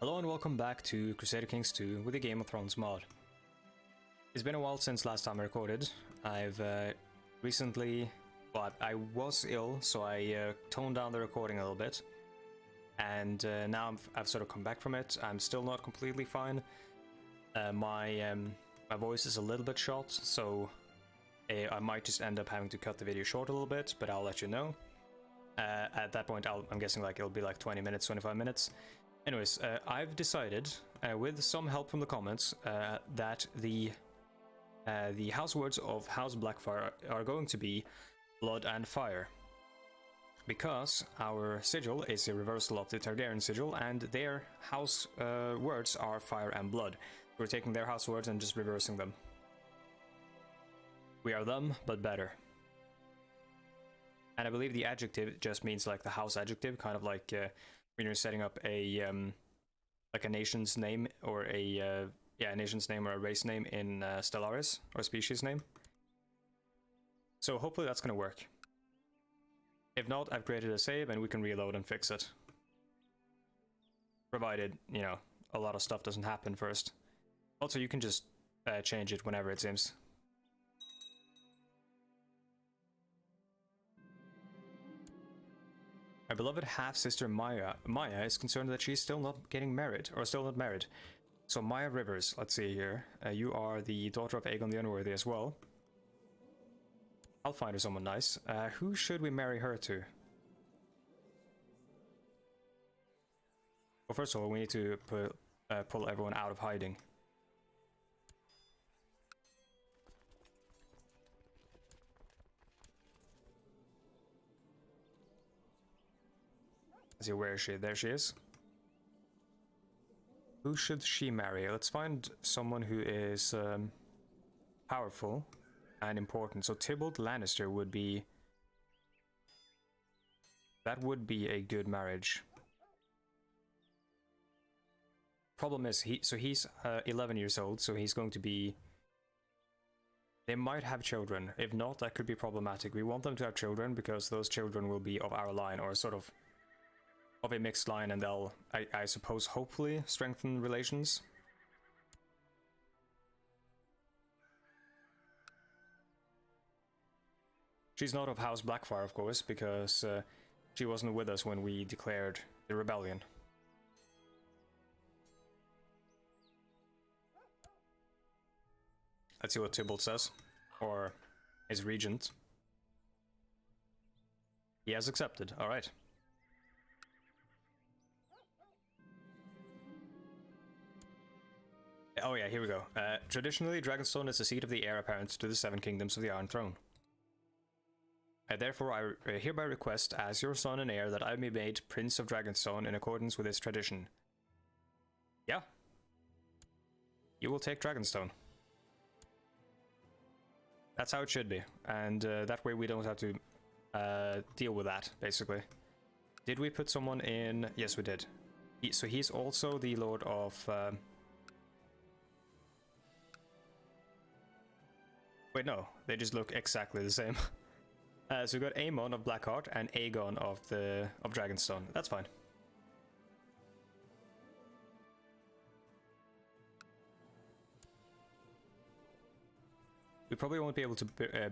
Hello and welcome back to Crusader Kings 2 with the Gameofthrones mod. It's been a while since last time I recorded. I've recently... well, I was ill, so I toned down the recording a little bit. And now I've sort of come back from it. I'm still not completely fine. My voice is a little bit shot, so I might just end up having to cut the video short a little bit, but I'll let you know. At that point, I'm guessing like it'll be like 20 minutes, 25 minutes. Anyways, I've decided, with some help from the comments, that the house words of House Blackfyre are going to be Blood and Fire. Because our sigil is a reversal of the Targaryen sigil, and their house words are Fire and Blood. We're taking their house words and just reversing them. We are them, but better. And I believe the adjective just means like the house adjective, kind of like when you're setting up a like a nation's name or a nation's name or a race name in Stellaris, or species name. So hopefully that's gonna work. If not, I've created a save and we can reload and fix it. Provided, you know, a lot of stuff doesn't happen first. Also, you can just change it whenever it seems. My beloved half-sister Maya is concerned that she's still not getting married, or still not married. So Maya Rivers, let's see here. You are the daughter of Aegon the Unworthy as well. I'll find her someone nice. Who should we marry her to? Well, first of all, we need to pull everyone out of hiding. Let's see, where is she? There she is. Who should she marry? Let's find someone who is powerful and important. So Tybalt Lannister would be... that would be a good marriage. Problem is, he's 11 years old, so he's going to be... they might have children. If not, that could be problematic. We want them to have children because those children will be of our line, or sort of a mixed line, and they'll, I suppose, hopefully strengthen relations. She's not of House Blackfyre, of course, because she wasn't with us when we declared the rebellion. Let's see what Tybalt says, or his regent. He has accepted, alright. Oh yeah, here we go. Traditionally, Dragonstone is the seat of the heir apparent to the 7 kingdoms of the Iron Throne. Therefore, I hereby request, as your son and heir, that I be made Prince of Dragonstone in accordance with this tradition. Yeah. You will take Dragonstone. That's how it should be, and that way we don't have to deal with that, basically. Did we put someone in? Yes, we did. So he's also the Lord of... wait, no, they just look exactly the same. So we got Aemon of Blackheart and Aegon of Dragonstone. That's fine. We probably won't be able to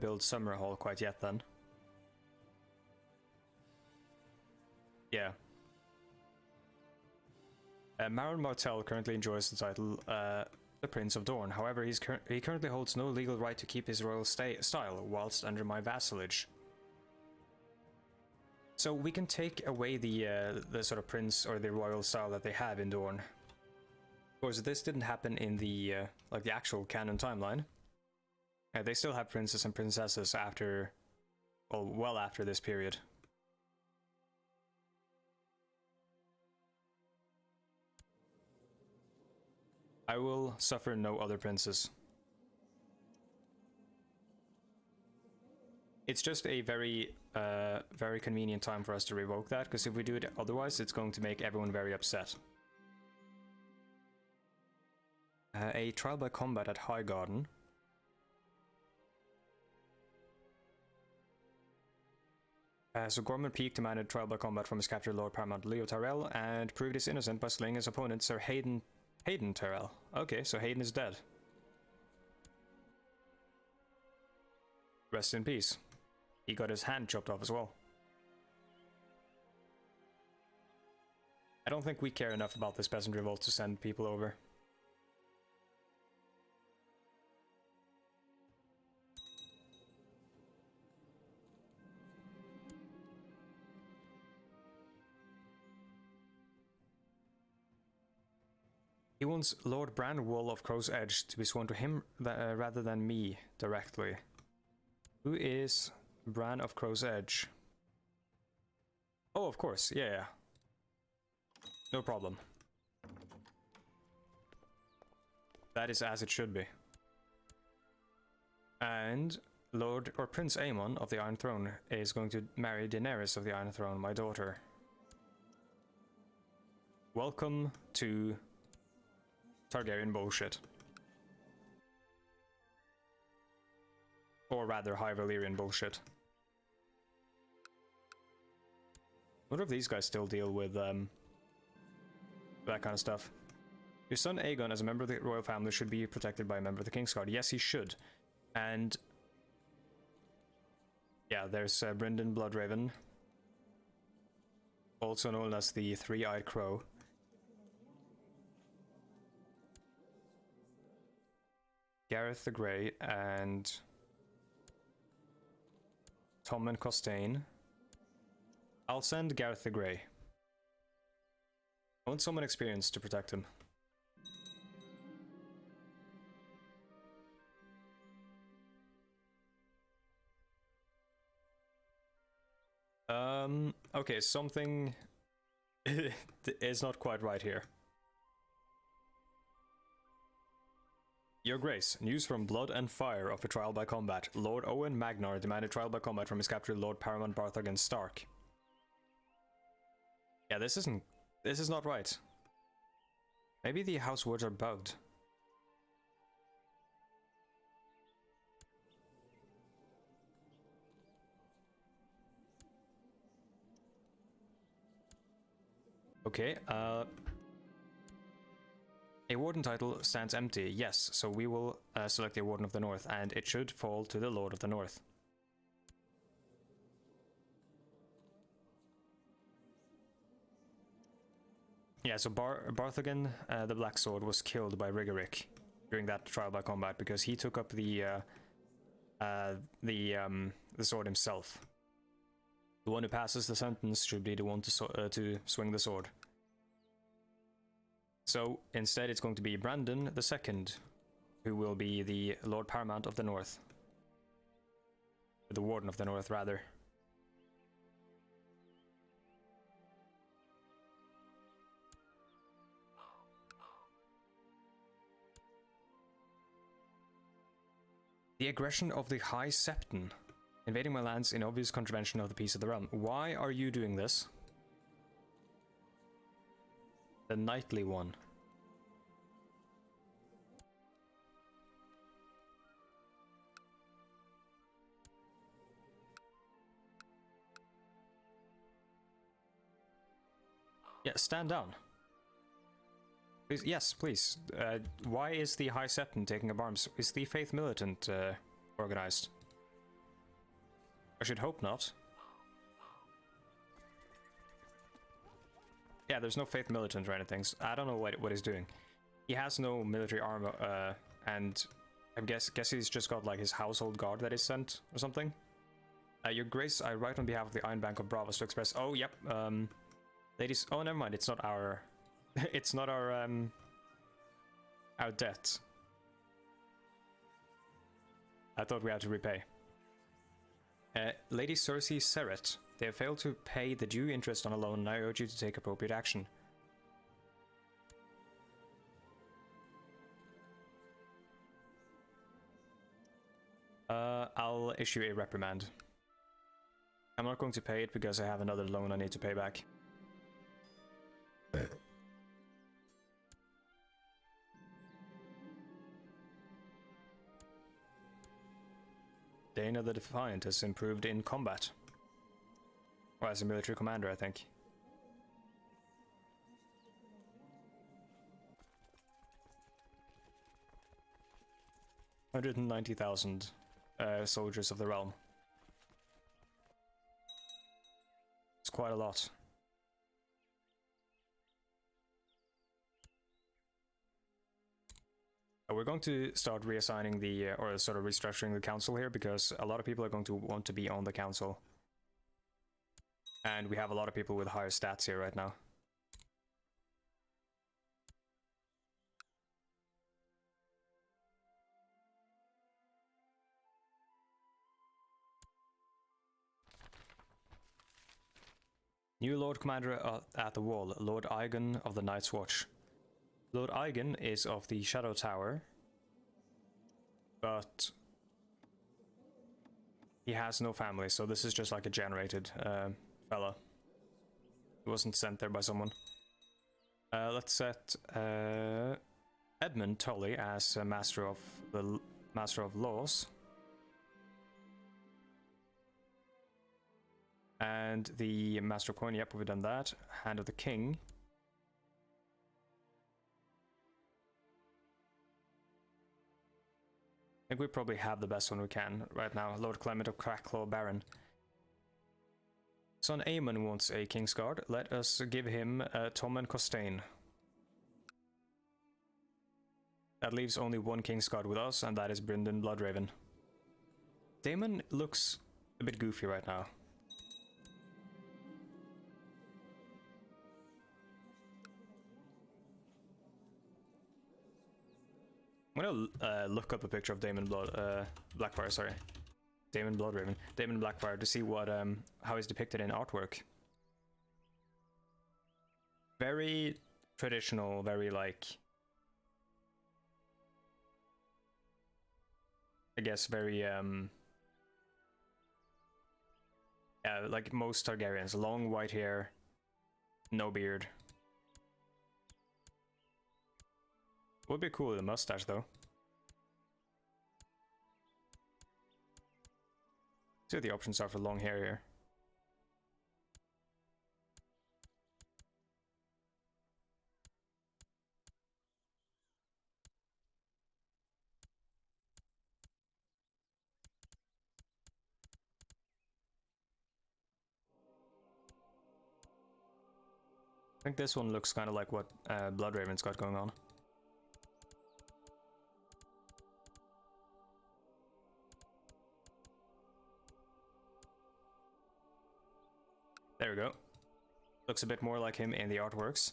build Summerhall quite yet then. Yeah. Maron Martell currently enjoys the title the Prince of Dorne. However, he currently holds no legal right to keep his royal style whilst under my vassalage. So we can take away the sort of prince or the royal style that they have in Dorne. Of course, this didn't happen in the like the actual canon timeline. They still have princes and princesses after, well after this period. I will suffer no other princes. It's just a very convenient time for us to revoke that, because if we do it otherwise, it's going to make everyone very upset. A trial by combat at Highgarden. So Gorman Peak demanded trial by combat from his captured Lord Paramount Leo Tyrell and proved his innocent by slaying his opponent Sir Hayden Tyrell. Okay, so Hayden is dead. Rest in peace. He got his hand chopped off as well. I don't think we care enough about this peasant revolt to send people over. He wants Lord Branwell of Crow's Edge to be sworn to him rather than me directly. Who is Bran of Crow's Edge? Oh, of course, yeah. No problem. That is as it should be. And Lord or Prince Aemon of the Iron Throne is going to marry Daenerys of the Iron Throne, my daughter. Welcome to Targaryen bullshit. Or rather, High Valyrian bullshit. What if these guys still deal with that kind of stuff? Your son Aegon, as a member of the royal family, should be protected by a member of the Kingsguard. Yes, he should. And yeah, there's Brynden Bloodraven, also known as the Three-Eyed Crow. Gareth the Grey and Tommen Costain. I'll send Gareth the Grey. I want someone experienced to protect him. Okay, something is not quite right here. Your Grace, news from Blood and Fire of a trial by combat. Lord Owen Magnar demanded trial by combat from his captured Lord Paramount Barthagen Stark. Yeah, this is not right. Maybe the house words are bugged. Okay, a warden title stands empty, yes, so we will select the Warden of the North, and it should fall to the Lord of the North. Yeah, so Barthagen, the Black Sword, was killed by Rigoric during that trial by combat because he took up the sword himself. The one who passes the sentence should be the one to swing the sword. So instead it's going to be Brandon II, who will be the Lord Paramount of the North. The Warden of the North, rather. The aggression of the High Septon. Invading my lands in obvious contravention of the peace of the realm. Why are you doing this? The knightly one. Yeah, stand down. Please, yes, please. Why is the High Septon taking up arms? Is the Faith Militant organized? I should hope not. Yeah, there's no Faith Militant or anything. So I don't know what he's doing. He has no military armor, and I guess he's just got like his household guard that is sent or something. Your Grace, I write on behalf of the Iron Bank of Bravos to express. Oh, yep. Ladies. Oh, never mind. It's not our. It's not our debt. I thought we had to repay. Lady Cersei Serret, they have failed to pay the due interest on a loan, and I urge you to take appropriate action. I'll issue a reprimand. I'm not going to pay it because I have another loan I need to pay back. Dana the Defiant has improved in combat. Or as a military commander, I think. $190,000 soldiers of the realm. It's quite a lot. We're going to start reassigning the, or sort of restructuring the council here, because a lot of people are going to want to be on the council. And we have a lot of people with higher stats here right now. New Lord Commander at the Wall, Lord Eigen of the Night's Watch. Lord Eigen is of the Shadow Tower, but he has no family, so this is just like a generated fella. He wasn't sent there by someone. Let's set Edmund Tully as Master of Laws. And the Master of Coin, yep, we've done that. Hand of the King. I think we probably have the best one we can right now. Lord Clement of Cracklaw Baron. Son Aemon wants a Kingsguard. Let us give him Tommen Costain. That leaves only one Kingsguard with us, and that is Brynden Bloodraven. Daemon looks a bit goofy right now. I'm gonna look up a picture of Daemon Blackfyre, sorry. Daemon Bloodraven. Daemon Blackfyre to see what how he's depicted in artwork. Very traditional, very like, I guess very yeah, like most Targaryens. Long white hair, no beard. Would be cool with a mustache though. See what the options are for long hair here. I think this one looks kind of like what Bloodraven's got going on. There we go. Looks a bit more like him in the artworks.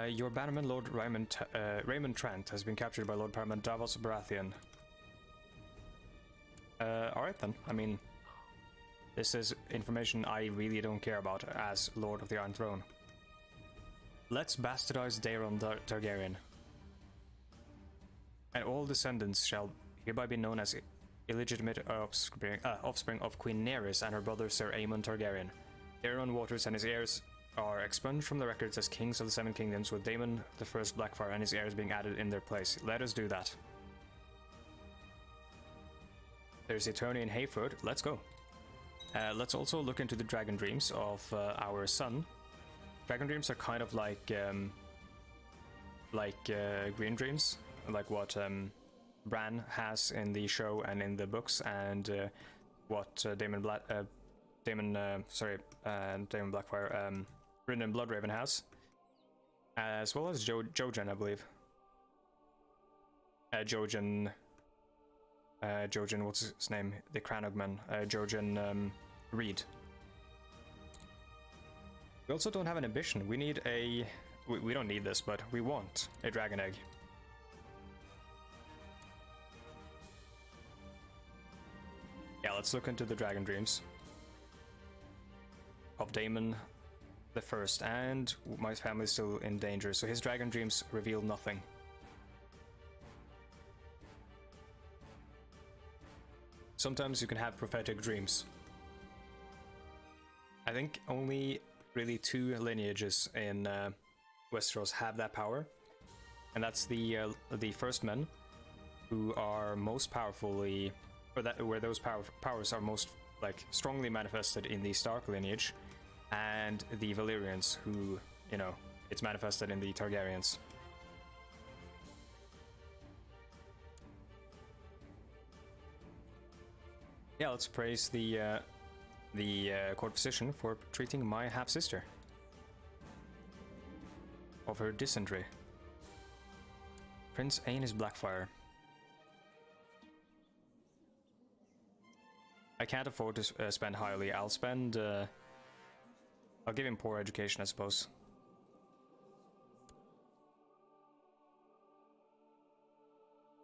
Your bannerman, Lord Raymond Trent, has been captured by Lord Paramount Davos Baratheon. Alright then. I mean, this is information I really don't care about as Lord of the Iron Throne. Let's bastardize Daeron Targaryen. And all descendants shall hereby be known as illegitimate offspring of Queen Nerys and her brother Sir Aemon Targaryen. Daeron Waters and his heirs are expunged from the records as kings of the Seven Kingdoms, with Daemon I Blackfyre and his heirs being added in their place. Let us do that. There's a tourney in Hayford. Let's go. Let's also look into the dragon dreams of our son. Dragon dreams are kind of like green dreams, like what Bran has in the show and in the books, and what Daemon Blackfyre, Brynden Bloodraven has, as well as Jojen, I believe. Jojen, what's his name? The Cranogman, Jojen Reed. We also don't have an ambition. We need a... We don't need this, but we want a dragon egg. Yeah, let's look into the dragon dreams of Daemon the First, and my family's still in danger, so his dragon dreams reveal nothing. Sometimes you can have prophetic dreams. I think only really two lineages in Westeros have that power, and that's the First Men, who are most powerfully, or that where those powers are most like strongly manifested in the Stark lineage, and the Valyrians, who, you know, it's manifested in the Targaryens. Yeah, let's praise the court physician for treating my half-sister of her dysentery. Prince Aenys Blackfyre. I can't afford to spend highly. I'll spend... I'll give him poor education, I suppose.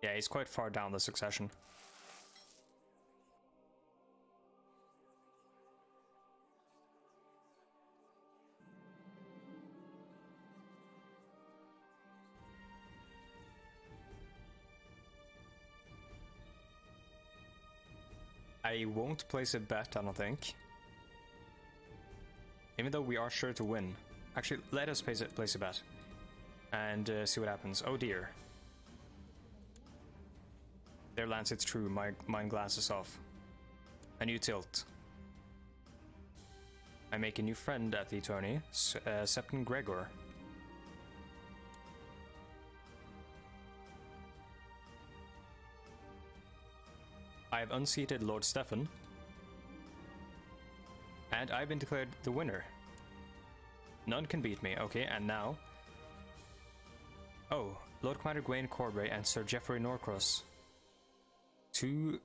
Yeah, he's quite far down the succession. I won't place a bet, I don't think. Even though we are sure to win. Actually, let us place a bet. And see what happens. Oh dear. There, Lance, it's true. My mind glasses off. A new tilt. I make a new friend at the tourney. Septon Gregor. I have unseated Lord Stefan. And I've been declared the winner. None can beat me. Okay, and now... Oh, Lord Commander Gawain Corbray and Sir Geoffrey Norcross. 2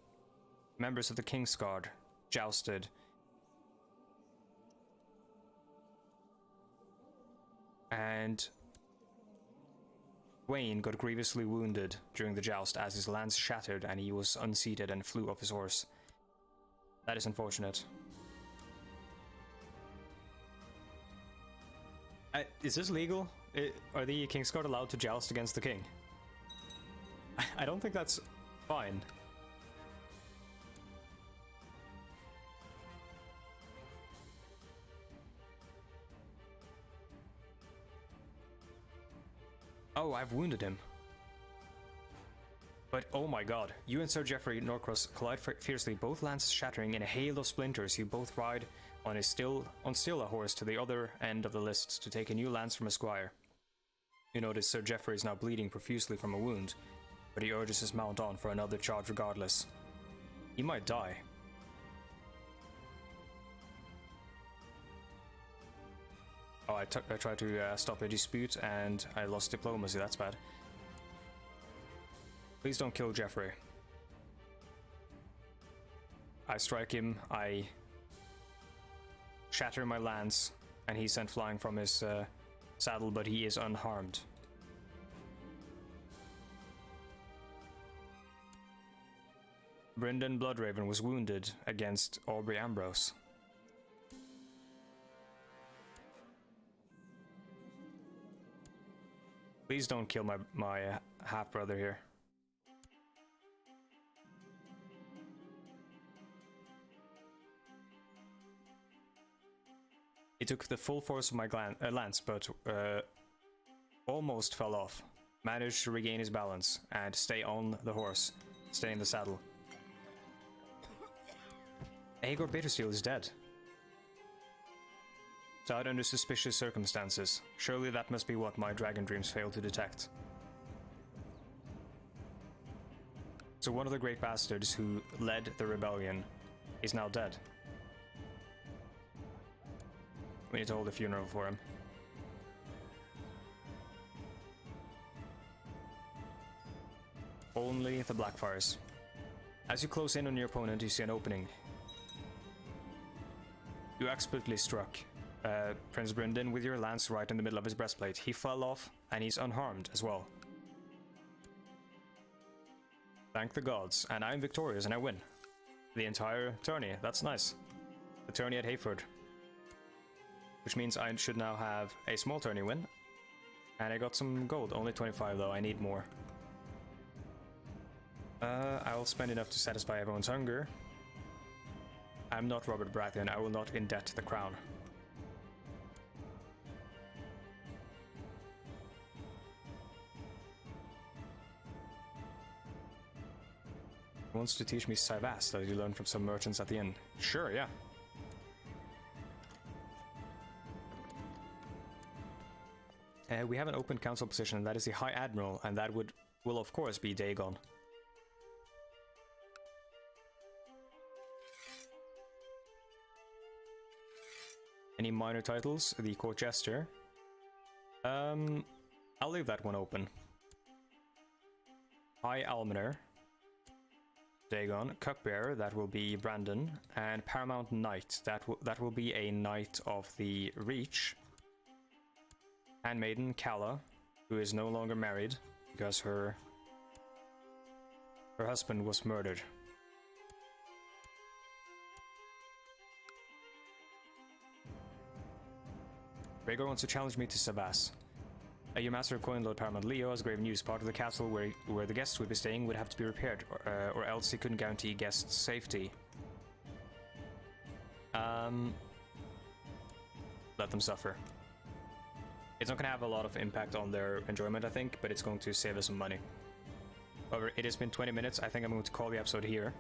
members of the King's Guard jousted. And Gawain got grievously wounded during the joust as his lance shattered and he was unseated and flew off his horse. That is unfortunate. Is this legal? Are the King's Guard allowed to joust against the king? I don't think that's fine. Oh, I've wounded him. But oh my god, you and Sir Geoffrey Norcross collide fiercely, both lances shattering in a hail of splinters. You both ride on still a horse to the other end of the lists to take a new lance from a squire. You notice Sir Geoffrey is now bleeding profusely from a wound, but he urges his mount on for another charge regardless. He might die. Oh, I tried to stop a dispute and I lost diplomacy, that's bad. Please don't kill Geoffrey. I strike him, I shatter my lance, and he's sent flying from his saddle, but he is unharmed. Brynden Bloodraven was wounded against Aubrey Ambrose. Please don't kill my half-brother here. He took the full force of my lance, but almost fell off. Managed to regain his balance and stay on the horse, stay in the saddle. Aegor Bittersteel is dead. Died under suspicious circumstances. Surely that must be what my dragon dreams failed to detect. So one of the great bastards who led the rebellion is now dead. We need to hold a funeral for him. Only the Blackfyres. As you close in on your opponent, you see an opening. You expertly struck Prince Brynden with your lance right in the middle of his breastplate. He fell off, and he's unharmed as well. Thank the gods, and I'm victorious, and I win. The entire tourney, that's nice. The tourney at Hayford. Which means I should now have a small tourney win. And I got some gold, only 25 though, I need more. I'll spend enough to satisfy everyone's hunger. I'm not Robert Baratheon, I will not indebt the crown. He wants to teach me Savas that you learned from some merchants at the inn. Sure, yeah. We have an open council position, and that is the High Admiral, and that will of course be Daegon. Any minor titles? The Court Jester. I'll leave that one open. High Almoner. Daegon. Cupbearer, that will be Brandon. And Paramount Knight, that will be a Knight of the Reach. Handmaiden, Calla, who is no longer married because her husband was murdered. Rhaegar wants to challenge me to Savas. Your master of coin, Lord Paramount Leo, has grave news. Part of the castle where the guests would be staying would have to be repaired, or else he couldn't guarantee guests' safety. Let them suffer. It's not going to have a lot of impact on their enjoyment, I think, but it's going to save us some money. However, it has been 20 minutes. I think I'm going to call the episode here.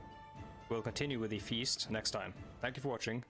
We'll continue with the feast next time. Thank you for watching.